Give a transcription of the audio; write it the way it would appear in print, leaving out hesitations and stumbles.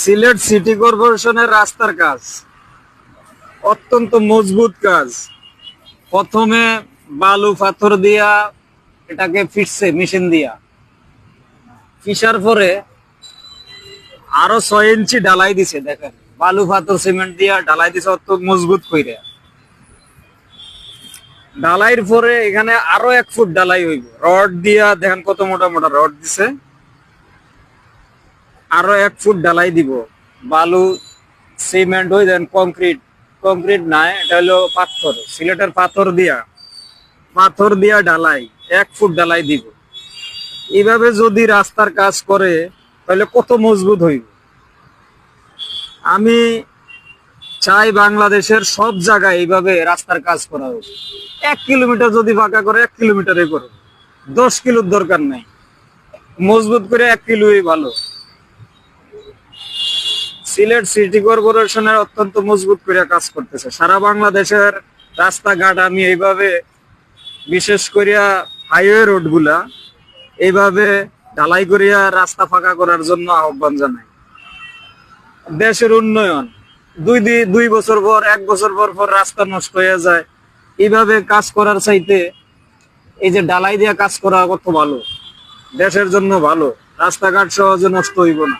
Sylhet city কর্পোরেশনের রাস্তার কাজ অত্যন্ত মজবুত কাজ। প্রথমে বালু পাথর দিয়া এটাকে ফিটছে মেশিন দিয়া, ফিসার পরে আরো 6 ইঞ্চি ঢালাই দিছে। দেখেন, বালু পাথর সিমেন্ট দিয়া ঢালাই দিছে অত মজবুত কইরে। ঢালাইয়ের পরে এখানে আরো 1 ফুট ঢালাই হইব রড দিয়া। দেখেন কত মোটা মোটা রড দিছে। আরো 1 ফুট ঢালাই দিব। বালু সিমেন্ট হয়ে দেন কংক্রিট। কংক্রিট নাই, এটা হলো পাথর, সিলেটের পাথর দিয়া ঢালাই 1 ফুট ঢালাই দিব। এইভাবে যদি রাস্তার কাজ করে তাহলে কত মজবুত হইব। আমি চাই বাংলাদেশের সব জায়গায় এইভাবে রাস্তার কাজ করা হোক। 1 কিলোমিটার যদি ফাঁকা করে 1 কিলোমিটারে করো, 10 কিলোর দরকার নাই। মজবুত করে 1 কিলোই ভালো। সিলেট সিটি কর্পোরেশনের অত্যন্ত মজবুত করে কাজ করতেছে। সারা বাংলাদেশের রাস্তাঘাট আমি এইভাবে, বিশেষ করিয়া হাইওয়ে রোড গুলা এইভাবে ঢালাই করিয়া রাস্তা ফাঁকা করার জন্য আহ্বান জানাই। দেশের উন্নয়ন, 2 বছর পর 1 বছর পর পর রাস্তা নষ্ট হয়ে যায়। এইভাবে কাজ করার চাইতে এই যে ঢালাই দিয়া কাজ করা কত ভালো, দেশের জন্য ভালো। রাস্তাঘাট সহজে নষ্ট হইব না।